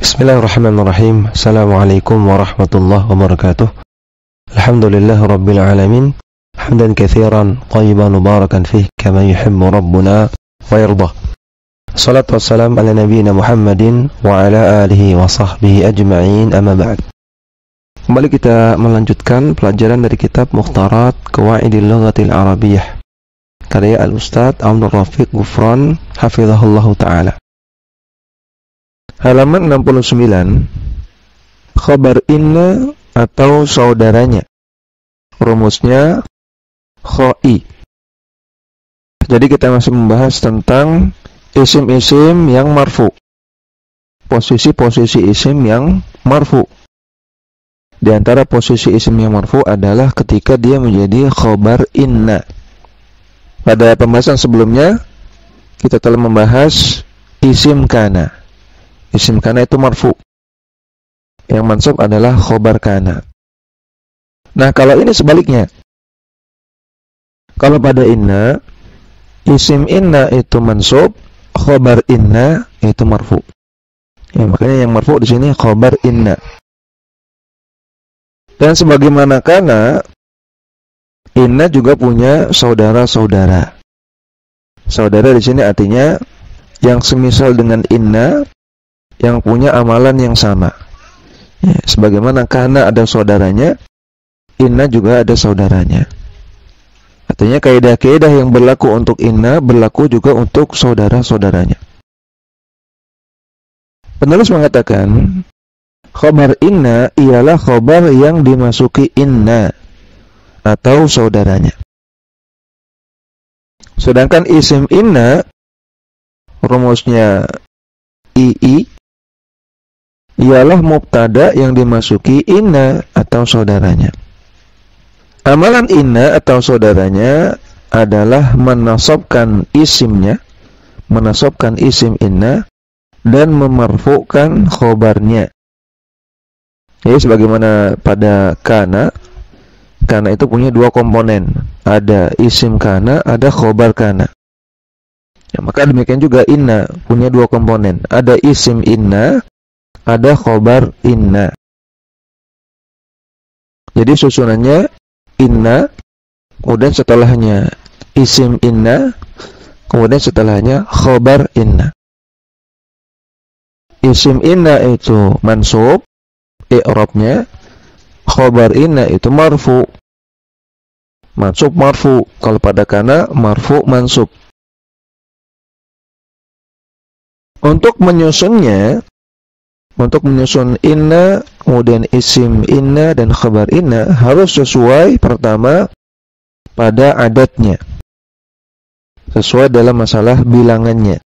Bismillahirrahmanirrahim. Assalamualaikum warahmatullahi wabarakatuh. Alhamdulillah rabbil alamin. Hamdan katsiran thayyiban mubarakan fih kama yuhibbu rabbuna wa yardah. Salatu wassalam ala nabiyyina Muhammadin wa ala alihi wa sahbihi ajma'in, amma ba'd. Kembali kita melanjutkan pelajaran dari kitab Mukhtarat Qawaidil Lughatil Arabiyyah karya Al-Ustaz Abdul Rafiq Ghufran hafizahullahu ta'ala. Halaman 69, khabar inna atau saudaranya. Rumusnya khoi. Jadi kita masih membahas tentang isim-isim yang marfu. Posisi-posisi isim yang marfu. Di antara posisi isim yang marfu adalah ketika dia menjadi khabar inna. Pada pembahasan sebelumnya kita telah membahas isim kana. Isim kana itu marfu. Yang mansub adalah khobar kana. Nah, kalau ini sebaliknya. Kalau pada inna, isim inna itu mansub, khobar inna itu marfu. Ya, makanya yang marfu di sini khobar inna. Dan sebagaimana kana, inna juga punya saudara-saudara. Saudara di sini artinya yang semisal dengan inna, yang punya amalan yang sama. Ya, sebagaimana kana ada saudaranya, inna juga ada saudaranya. Artinya kaidah-kaidah yang berlaku untuk inna berlaku juga untuk saudara-saudaranya. Penulis mengatakan, khabar inna ialah khabar yang dimasuki inna atau saudaranya. Sedangkan isim inna rumusnya ii ialah mubtada yang dimasuki inna atau saudaranya. Amalan inna atau saudaranya adalah menasabkan isimnya, menasabkan isim inna dan memarfu'kan khobarnya. Jadi sebagaimana pada kana, kana itu punya dua komponen, ada isim kana, ada khobar kana. Ya, maka demikian juga inna punya dua komponen, ada isim inna, ada khobar inna. Jadi susunannya inna, kemudian setelahnya isim inna, kemudian setelahnya khobar inna. Isim inna itu mansub, i'rabnya, khobar inna itu marfu. Mansub marfu, kalau pada kana marfu mansub. Untuk menyusunnya, untuk menyusun inna, kemudian isim inna dan khabar inna harus sesuai pertama pada adatnya. Sesuai dalam masalah bilangannya.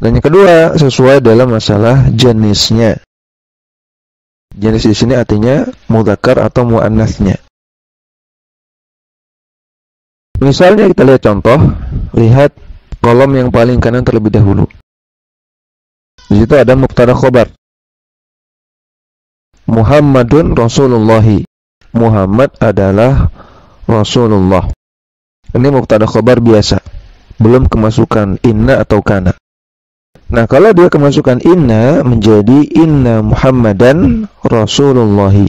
Dan yang kedua, sesuai dalam masalah jenisnya. Jenis di sini artinya mudzakkar atau muannasnya. Misalnya kita lihat contoh, lihat kolom yang paling kanan terlebih dahulu. Di situ ada mubtada khobar. Muhammadun Rasulullahi. Muhammad adalah Rasulullah. Ini mubtada khobar biasa, belum kemasukan inna atau kana. Nah, kalau dia kemasukan inna menjadi inna Muhammadan Rasulullahi.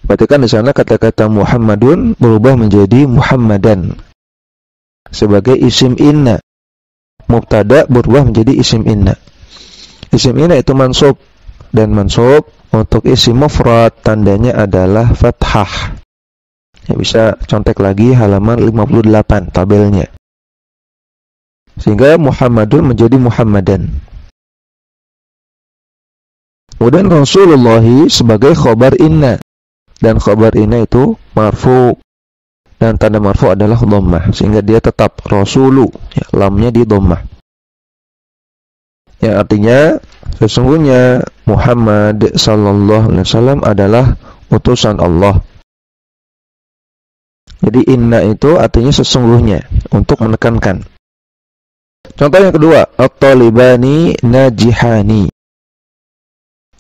Berarti kan di sana kata-kata Muhammadun berubah menjadi Muhammadan sebagai isim inna. Mubtada berubah menjadi isim inna. Isim inna itu mansub, dan mansub untuk isim mufrad tandanya adalah fathah. Ya, bisa contek lagi halaman 58 tabelnya. Sehingga Muhammadun menjadi Muhammadan. Kemudian Rasulullahi sebagai khobar inna, dan khobar inna itu marfu. Dan tanda marfu adalah dhammah, sehingga dia tetap rasulu, ya, lamnya di dhammah. Yang artinya sesungguhnya Muhammad sallallahu alaihi wasallam adalah utusan Allah. Jadi inna itu artinya sesungguhnya, untuk menekankan. Contoh yang kedua, at-talibani najihani.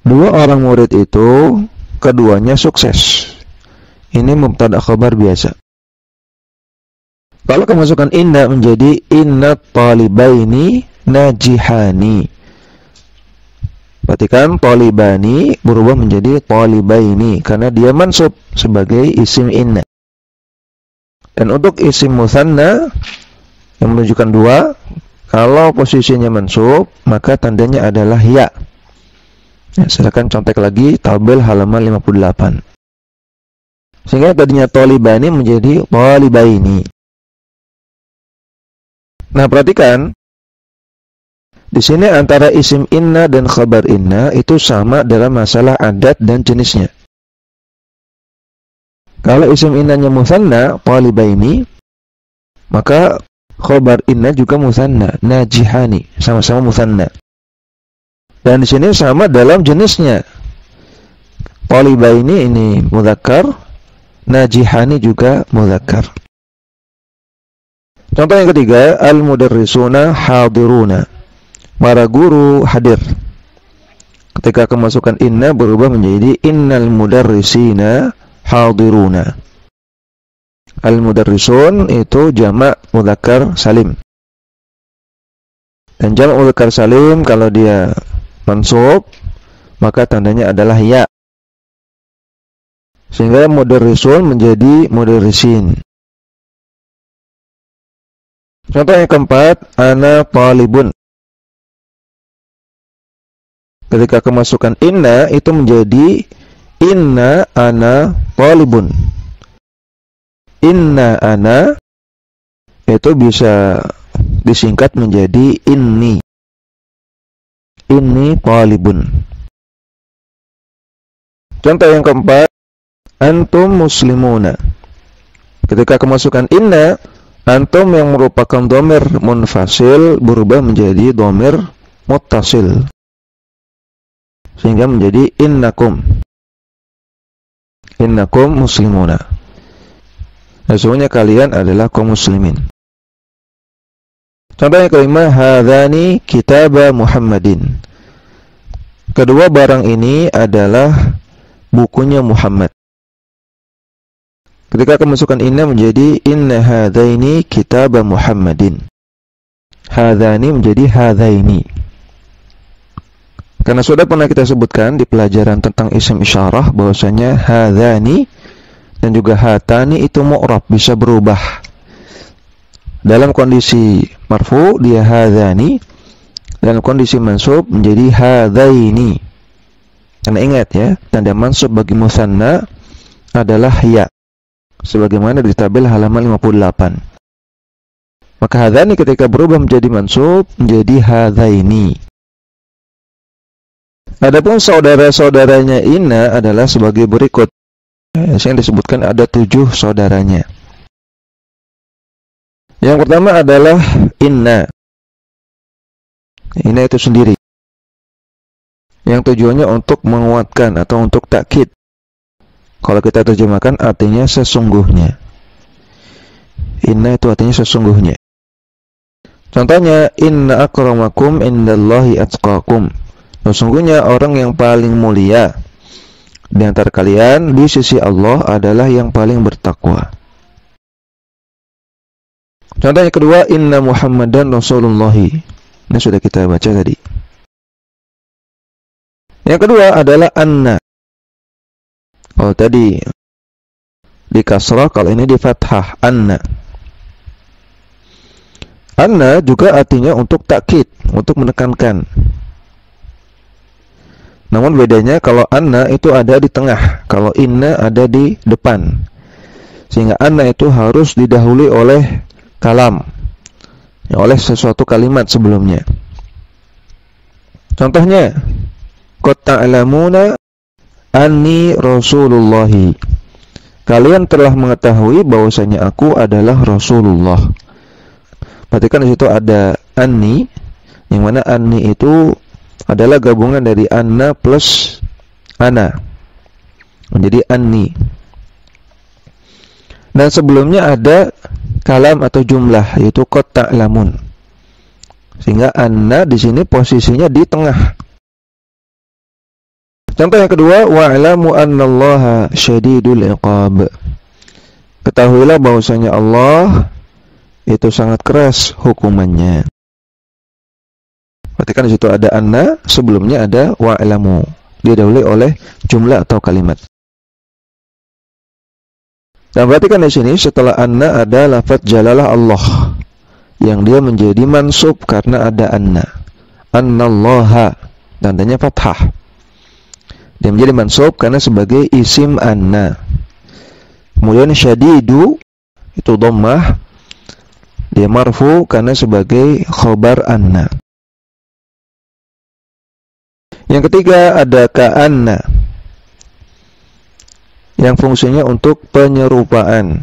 Dua orang murid itu keduanya sukses. Ini mubtada khabar biasa. Kalau kemasukan inna menjadi inna talibaini najihani. Perhatikan, talibani berubah menjadi talibaini karena dia mansub sebagai isim inna. Dan untuk isim musanna yang menunjukkan dua, kalau posisinya mansub, maka tandanya adalah ya. Silakan contek lagi tabel halaman 58. Sehingga tadinya talibani menjadi talibaini. Nah, perhatikan. Di sini antara isim inna dan khabar inna itu sama dalam masalah adat dan jenisnya. Kalau isim innanya musanna, talibaini, maka khabar inna juga musanna, najihani, sama-sama musanna. Dan di sini sama dalam jenisnya. Talibaini ini mudzakkar, najihani juga mudzakkar. Contoh yang ketiga, al-mudarrisuna hadiruna. Para guru hadir. Ketika kemasukan inna berubah menjadi innal mudarrisina hadiruna. Al-mudarrisun itu jamak mudzakkar salim. Dan jamak mudzakkar salim kalau dia mansub, maka tandanya adalah ya. Sehingga mudarrisun menjadi mudarrisin. Contoh yang keempat, ana talibun. Ketika kemasukan inna itu menjadi inna ana talibun. Inna ana itu bisa disingkat menjadi inni. Inni talibun. Contoh yang keempat, antum muslimuna. Ketika kemasukan inna, antum yang merupakan dhamir munfasil berubah menjadi dhamir muttasil. Sehingga menjadi innakum. Innakum muslimuna. Sesungguhnya kalian adalah kaum muslimin. Contoh yang kelima, hadzani kitaba Muhammadin. Kedua barang ini adalah bukunya Muhammad. Ketika kemasukan inna menjadi inna hadzaini kitaba Muhammadin. Hadzani menjadi hadzaini. Karena sudah pernah kita sebutkan di pelajaran tentang isim isyarah bahwasanya hadzani dan juga hatani itu mu'rab, bisa berubah. Dalam kondisi marfu dia hadzani, dalam kondisi mansub menjadi hadzaini. Karena ingat ya, tanda mansub bagi musanna adalah ya, sebagaimana di tabel halaman 58. Maka hadzani ketika berubah menjadi mansub menjadi hadzaini. Adapun saudara-saudaranya inna adalah sebagai berikut. Yang disebutkan ada 7 saudaranya. Yang pertama adalah inna. Inna itu sendiri. Yang tujuannya untuk menguatkan atau untuk takkid. Kalau kita terjemahkan artinya sesungguhnya. Inna itu artinya sesungguhnya. Contohnya, inna akramakum indallahi atqakum. Sesungguhnya orang yang paling mulia di antara kalian di sisi Allah adalah yang paling bertakwa. Contoh yang kedua, inna Muhammadan Rasulullahi. Ini sudah kita baca tadi. Yang kedua adalah anna. Oh tadi di kasrah, kalau ini di fathah, anna. Anna juga artinya untuk takkid, untuk menekankan. Namun bedanya kalau anna itu ada di tengah, kalau inna ada di depan. Sehingga anna itu harus didahului oleh kalam, ya, oleh sesuatu kalimat sebelumnya. Contohnya, qad ta'lamuna anni Rasulullahi. Kalian telah mengetahui bahwasanya aku adalah Rasulullah. Perhatikan di situ ada anni, yang mana anni itu adalah gabungan dari anna plus ana menjadi anni. Dan sebelumnya ada kalam atau jumlah, yaitu qad ta'lamun. Sehingga anna di sini posisinya di tengah. Contoh yang kedua, wa'lamu annallaha syadidul iqab. Ketahuilah bahwasanya Allah itu sangat keras hukumannya. Perhatikan di situ ada anna, sebelumnya ada wa'lamu. Didahului oleh jumlah atau kalimat. Dan perhatikan di sini setelah anna ada lafaz jalalah Allah yang dia menjadi mansub karena ada anna. Annallaha, tandanya fathah. Dia menjadi mansub karena sebagai isim anna. Kemudian syadidu itu dhammah, dia marfu karena sebagai khobar anna. Yang ketiga ada ka'anna yang fungsinya untuk penyerupaan.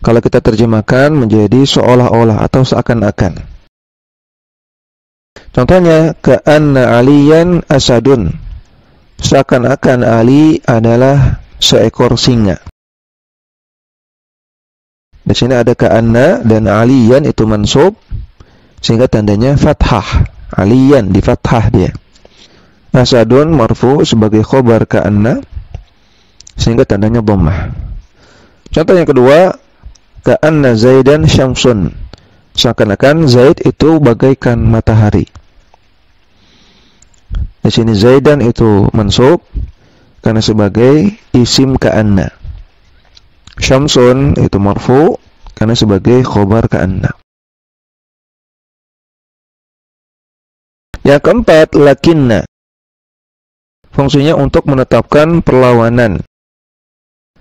Kalau kita terjemahkan menjadi seolah-olah atau seakan-akan. Contohnya ka'anna aliyan asadun, seakan-akan Ali adalah seekor singa. Di sini ada ka'anna dan aliyan itu mansub sehingga tandanya fathah. Aliyan di fathah dia. Asadun marfu sebagai khobar ka'anna sehingga tandanya dhammah. Contoh yang kedua, ka'anna Zaidan syamsun, seakan-akan Zaid itu bagaikan matahari. Di sini Zaidan itu mansub karena sebagai isim ka'anna. Syamsun itu marfu karena sebagai khobar ka'anna. Yang keempat, lakinna. Fungsinya untuk menetapkan perlawanan.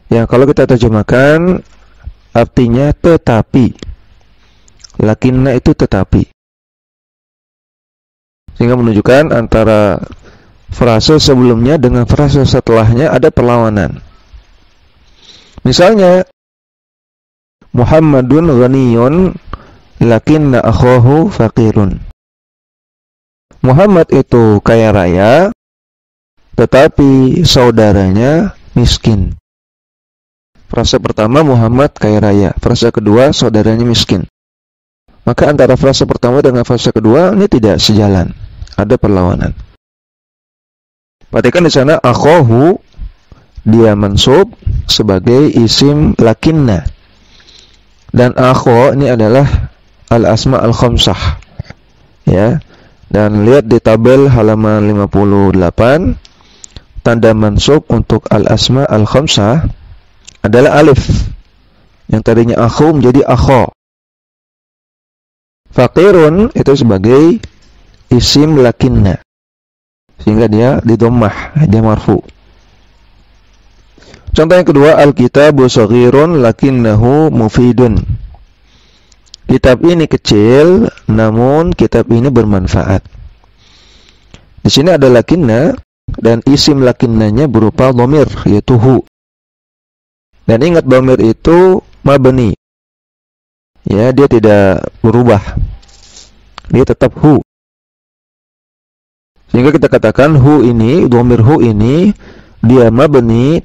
Yang kalau kita terjemahkan artinya tetapi. Lakinna itu tetapi. Sehingga menunjukkan antara frase sebelumnya dengan frase setelahnya ada perlawanan. Misalnya Muhammadun ghaniyun lakinna akhahu faqirun. Muhammad itu kaya raya tetapi saudaranya miskin. Frase pertama Muhammad kaya raya, frase kedua saudaranya miskin. Maka antara frase pertama dengan frase kedua ini tidak sejalan, ada perlawanan. Perhatikan di sana akhahu dia mansub sebagai isim lakinna. Dan akho ini adalah al-asma al-khamsah. Ya. Dan lihat di tabel halaman 58, tanda mansub untuk al-asma al-khamsah adalah alif. Yang tadinya akhu menjadi akho. Faqirun itu sebagai isim lakinna. Sehingga dia didommah, dia marfu. Contoh yang kedua, al-kitabu shaghirun lakinnahu mufidun. Kitab ini kecil, namun kitab ini bermanfaat. Di sini ada lakinna dan isim lakinnanya berupa dhamir, yaitu hu. Dan ingat dhamir itu mabni. Ya, dia tidak berubah. Dia tetap hu. Sehingga kita katakan hu ini, dhamir hu ini dia mabni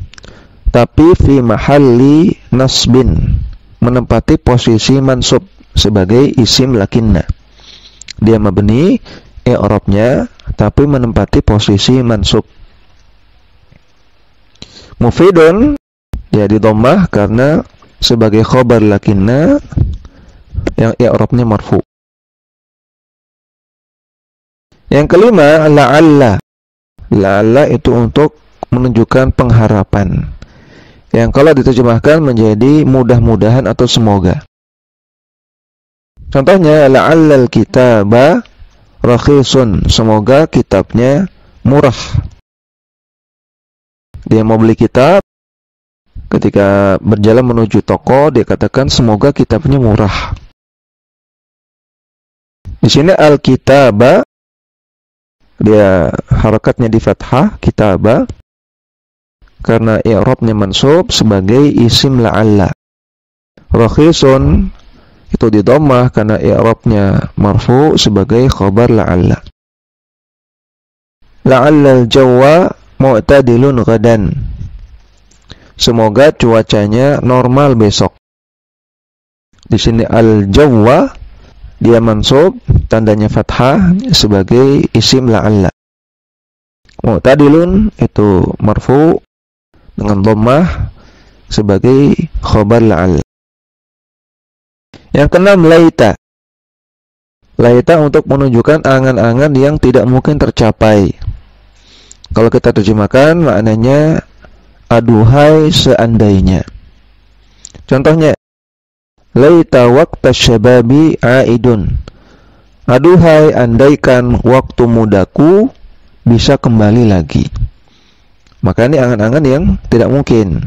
tapi fi mahalli nasbin, menempati posisi mansub sebagai isim lakinna. Dia mabni, i'rabnya tapi menempati posisi mansub. Mufidun dia didommah karena sebagai khobar lakinna yang i'rabnya marfu. Yang kelima, la'alla. La'alla itu untuk menunjukkan pengharapan. Yang kalau diterjemahkan menjadi mudah-mudahan atau semoga. Contohnya la'allal kitaba rakhisun, semoga kitabnya murah. Dia mau beli kitab, ketika berjalan menuju toko dia katakan semoga kitabnya murah. Di sini al-kitaba dia harakatnya di fathah, kitaba, karena i'rabnya mansub sebagai isim la'alla. Rakhisun itu didommah karena i'rabnya marfu sebagai khabar la'alla. La'allal jawwa mu'tadilun ghadan. Semoga cuacanya normal besok. Di sini al-jawwa dia mansub, tandanya fathah sebagai isim la'alla. Mu'tadilun itu marfu dengan dhammah sebagai khabar la'alla. Yang keenam, laita. Laita untuk menunjukkan angan-angan yang tidak mungkin tercapai. Kalau kita terjemahkan maknanya aduhai seandainya. Contohnya, laita waqta syababi aidun. Aduhai andaikan waktu mudaku bisa kembali lagi. Maka ini angan-angan yang tidak mungkin,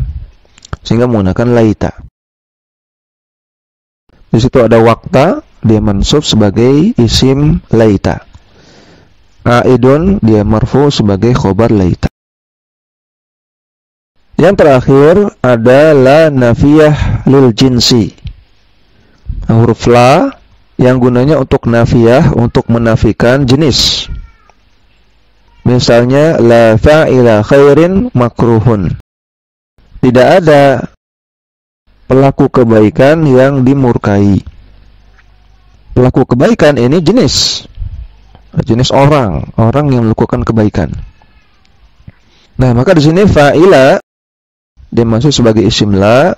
sehingga menggunakan laita. Di situ ada waqta, dia mansub sebagai isim laita. Aidun dia marfu sebagai khobar laita. Yang terakhir ada la nafiyah lil jinsi. Huruf la yang gunanya untuk nafiyah, untuk menafikan jenis. Misalnya la fa'ila khairin makruhun. Tidak ada pelaku kebaikan yang dimurkai. Pelaku kebaikan ini jenis orang yang melakukan kebaikan. Nah, maka di sini fa'ila dia masuk sebagai isim la,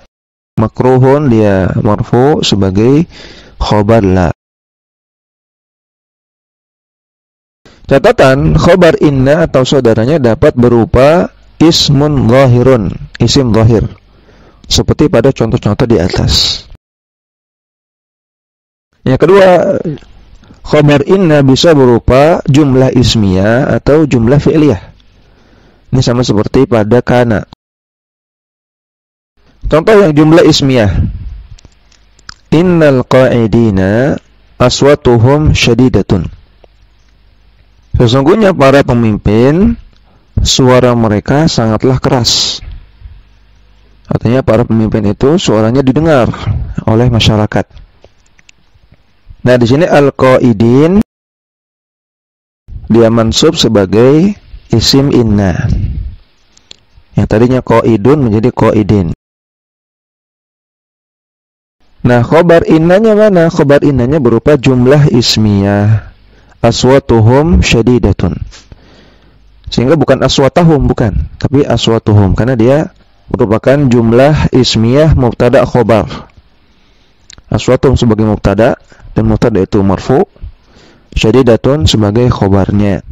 makruhun dia marfu sebagai khobar la. Catatan, khobar inna atau saudaranya dapat berupa ismun zahirun, isim zahir, seperti pada contoh-contoh di atas. Yang kedua, khobar inna bisa berupa jumlah ismiyah atau jumlah fi'liyah. Ini sama seperti pada kana. Contoh yang jumlah ismiyah. Innal qa'idina aswatuhum syadidatun. Sesungguhnya para pemimpin suara mereka sangatlah keras. Artinya para pemimpin itu suaranya didengar oleh masyarakat. Nah, di sini al-qaidin dia mansub sebagai isim inna. Yang tadinya qaidun menjadi qaidin. Nah, khobar innanya mana? Khobar innanya berupa jumlah ismiyah. Aswatuhum syadidatun. Sehingga bukan aswatahum, bukan, tapi aswatuhum, karena dia merupakan jumlah ismiyah mubtada khobar. Aswatuhum sebagai mubtada, dan mubtada itu marfu, syadidatun sebagai khobarnya.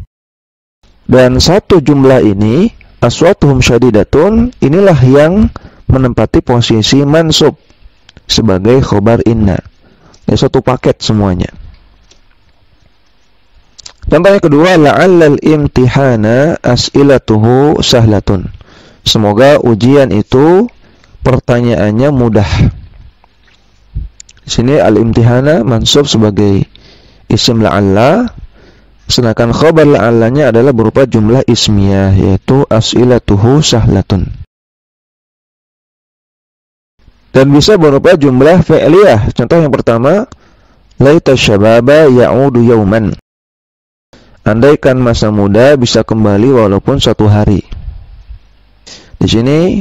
Dan satu jumlah ini, aswatuhum syadidatun, inilah yang menempati posisi mansub sebagai khobar inna. Ini satu paket semuanya. Contohnya kedua, la'allal imtihana as'ilatuhu sahlatun. Semoga ujian itu pertanyaannya mudah. Di sini al-imtihana mansub sebagai isim la'alla, sedangkan khabar la'allanya adalah berupa jumlah ismiyah, yaitu as'ilatuhu sahlatun. Dan bisa berupa jumlah fi'liyah. Contoh yang pertama, laita syababa ya'udu yauman. Andaikan masa muda bisa kembali walaupun suatu hari. Di sini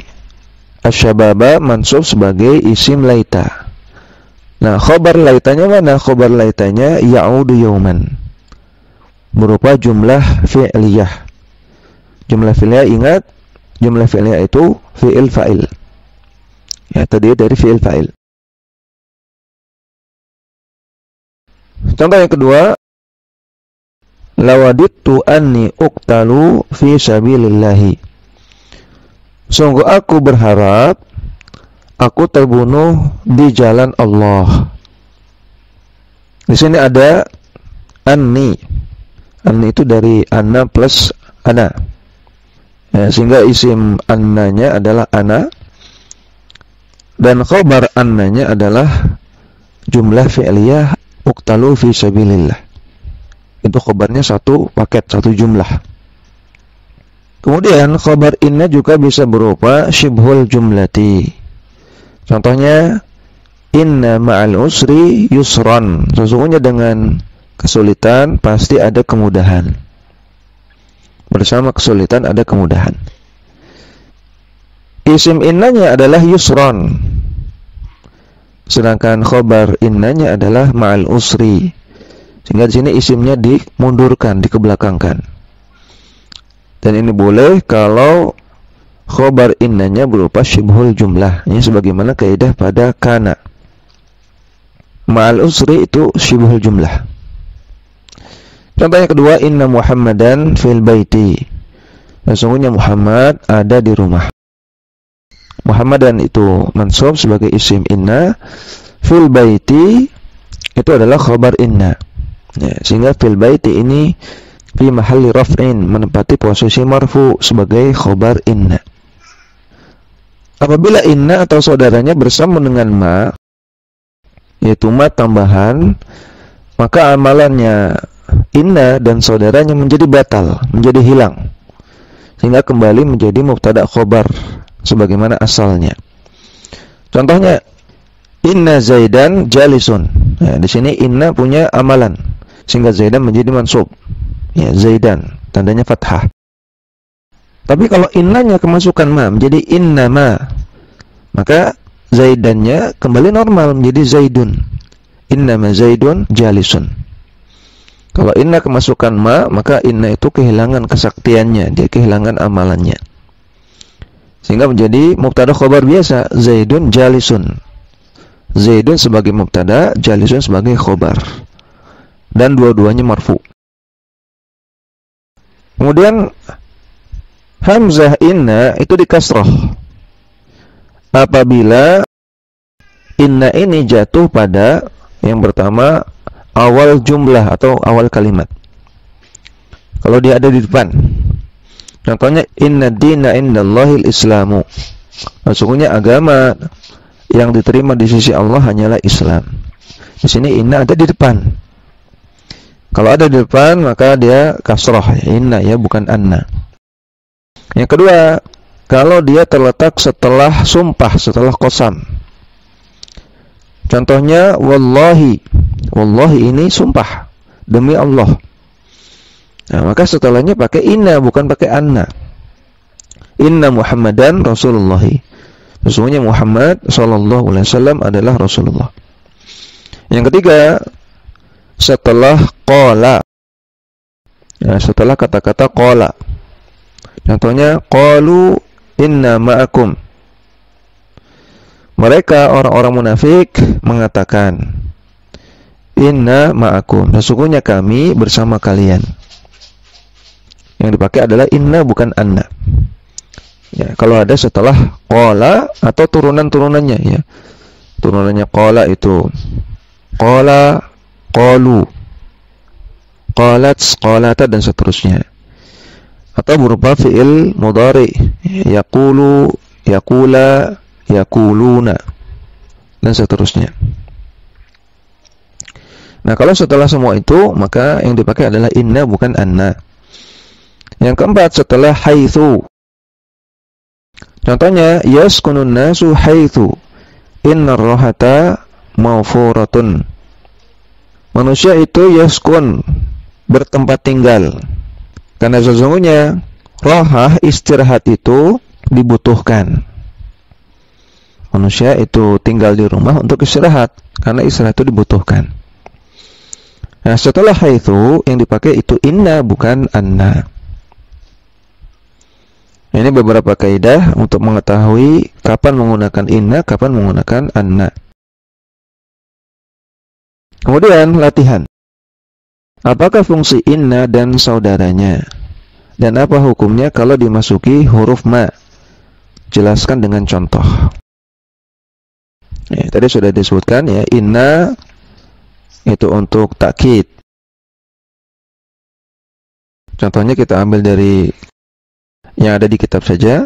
asyababa mansub sebagai isim laita. Nah, khobar laitanya mana? Khobar laitanya ya'udu yauman, berupa jumlah fi'liyah. Jumlah fi'liyah, ingat, jumlah fi'liyah itu fi'il fa'il. Ya, tadi dari fi'il fa'il. Contoh yang kedua, lawadittu anni uqtalu fi sabilillahi. Sungguh aku berharap aku terbunuh di jalan Allah. Di sini ada anni. Anni itu dari anna plus ana. Ya, sehingga isim annanya adalah ana dan khabar annanya adalah jumlah fi'liyah uqtalu fi sabilillah. Itu khabarnya satu paket, satu jumlah. Kemudian khabar inna juga bisa berupa syibhul jumlati. Contohnya, inna ma'al usri yusran. Sesungguhnya dengan kesulitan pasti ada kemudahan. Bersama kesulitan ada kemudahan. Isim innanya adalah yusran, sedangkan khabar innanya adalah ma'al usri. Sehingga di sini isimnya dimundurkan, dikebelakangkan. Dan ini boleh kalau khobar innanya berupa syibhul jumlah. Ini sebagaimana kaidah pada kana. Ma'al usri itu syibhul jumlah. Contoh yang kedua, inna Muhammadan fil baiti. Sesungguhnya Muhammad ada di rumah. Muhammadan itu mansub sebagai isim inna, fil baiti itu adalah khabar inna. Ya, sehingga fil baiti ini fi mahalli raf'in, menempati posisi marfu sebagai khabar inna. Apabila inna atau saudaranya bersama dengan ma, yaitu ma tambahan, maka amalannya inna dan saudaranya menjadi batal, menjadi hilang, sehingga kembali menjadi mubtada khobar sebagaimana asalnya. Contohnya, inna Zaidan jalisun. Nah, di sini inna punya amalan, sehingga Zaidan menjadi mansub. Ya, Zaidan, tandanya fathah. Tapi kalau innanya kemasukan ma, menjadi inna ma, maka Zaidannya kembali normal menjadi Zaidun. Inna ma Zaidun jalisun. Kalau inna kemasukan ma, maka inna itu kehilangan kesaktiannya, dia kehilangan amalannya, sehingga menjadi mubtada khobar biasa, Zaidun jalisun. Zaidun sebagai mubtada, jalisun sebagai khobar, dan dua-duanya marfu. Kemudian hamzah inna itu dikasroh apabila inna ini jatuh pada yang pertama awal jumlah atau awal kalimat. Kalau dia ada di depan, contohnya inna dina indallahil islamu. Sesungguhnya agama yang diterima di sisi Allah hanyalah Islam. Di sini inna ada di depan. Kalau ada di depan maka dia kasroh, inna ya, bukan anna. Yang kedua, kalau dia terletak setelah sumpah, setelah qasam. Contohnya wallahi. Wallahi ini sumpah demi Allah. Nah, maka setelahnya pakai inna, bukan pakai anna. Inna Muhammadan Rasulullah. Sesungguhnya Muhammad sallallahu alaihi wasallam adalah Rasulullah. Yang ketiga, setelah qala. Ya, setelah kata-kata qala. Contohnya qalu inna ma'akum. Mereka orang-orang munafik mengatakan inna ma'akum, sesungguhnya kami bersama kalian. Yang dipakai adalah inna, bukan anna. Ya, kalau ada setelah qala atau turunan-turunannya, ya. Turunannya qala itu qala, qalu, qalat, qalata, dan seterusnya. Atau berupa fi'il mudhari, yaqulu, yaqula, yaquluna, dan seterusnya. Nah, kalau setelah semua itu, maka yang dipakai adalah inna, bukan anna. Yang keempat, setelah haitsu. Contohnya, yaskunun nasu haitsu innar rahata mawfuratun. Manusia itu yaskun, bertempat tinggal. Karena sesungguhnya rahah, istirahat itu dibutuhkan. Manusia itu tinggal di rumah untuk istirahat, karena istirahat itu dibutuhkan. Nah, setelah haitsu yang dipakai itu inna, bukan anna. Ini beberapa kaidah untuk mengetahui kapan menggunakan inna, kapan menggunakan anna. Kemudian latihan. Apakah fungsi inna dan saudaranya? Dan apa hukumnya kalau dimasuki huruf ma? Jelaskan dengan contoh. Ya, tadi sudah disebutkan ya, inna itu untuk takkid. Contohnya kita ambil dari yang ada di kitab saja.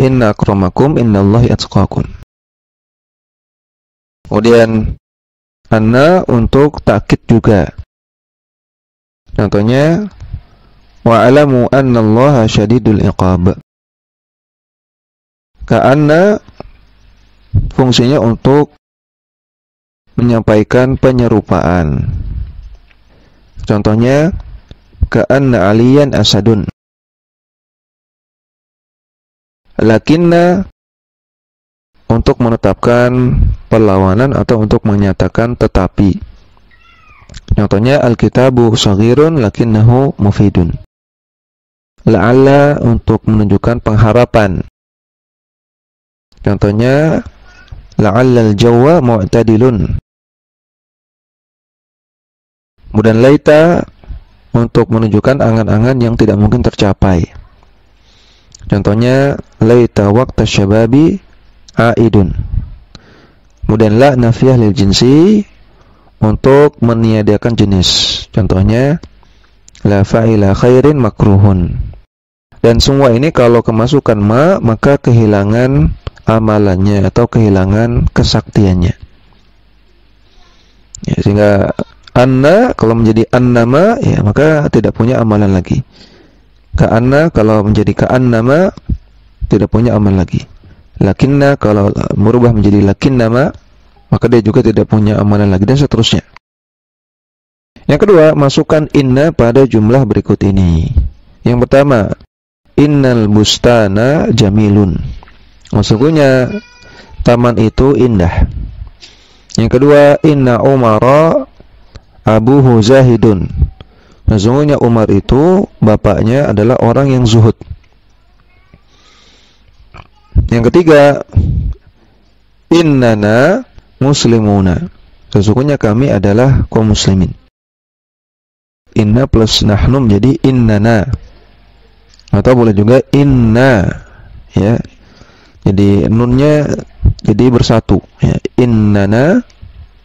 Inna akramakum innallahi atqakum. Kemudian anna untuk takkid juga. Contohnya wa'alamu annallaha syadidul iqab. Ka'anna fungsinya untuk menyampaikan penyerupaan. Contohnya ka'anna aliyan asadun. Lakinna untuk menetapkan perlawanan atau untuk menyatakan tetapi. Contohnya al-kitabu saghirun lakinnahu mufidun. La'alla untuk menunjukkan pengharapan. Contohnya la'allal jawwa mu'tadilun. Kemudian laita untuk menunjukkan angan-angan yang tidak mungkin tercapai. Contohnya laita waqta syababi aidun. Kemudian la nafiyah lil jinsi, untuk meniadakan jenis. Contohnya la fa'ila khairin makruhun. Dan semua ini kalau kemasukan ma, maka kehilangan amalannya atau kehilangan kesaktiannya. Ya, sehingga anna kalau menjadi annama, ya maka tidak punya amalan lagi. Ka'anna kalau menjadi ka'annama, tidak punya amal lagi. Lakinna kalau merubah menjadi lakinnama, maka dia juga tidak punya amalan lagi, dan seterusnya. Yang kedua, masukkan inna pada jumlah berikut ini. Yang pertama, innal bustana jamilun. Sesungguhnya taman itu indah. Yang kedua, inna Umara abuhu zahidun. Sesungguhnya Umar itu bapaknya adalah orang yang zuhud. Yang ketiga, innana muslimuna. Sesungguhnya kami adalah kaum muslimin. Inna plus nahnu menjadi innana, atau boleh juga inna, ya. Jadi nunnya jadi bersatu, ya. Innana,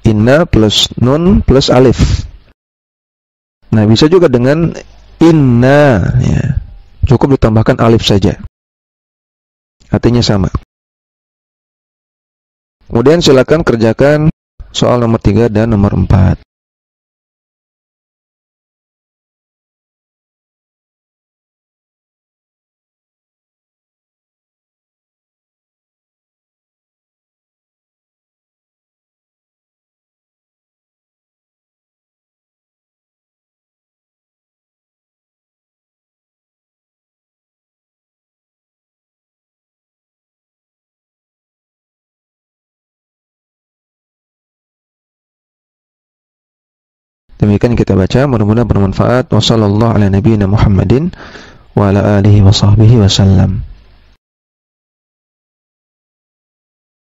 inna plus nun plus alif. Nah, bisa juga dengan inna, ya. Cukup ditambahkan alif saja, artinya sama. Kemudian silakan kerjakan soal nomor 3 dan nomor 4. Demikian kita baca, mudah-mudahan bermanfaat. Wassallallahu ala nabiyyina Muhammadin wa ala alihi wa sahbihi wasallam.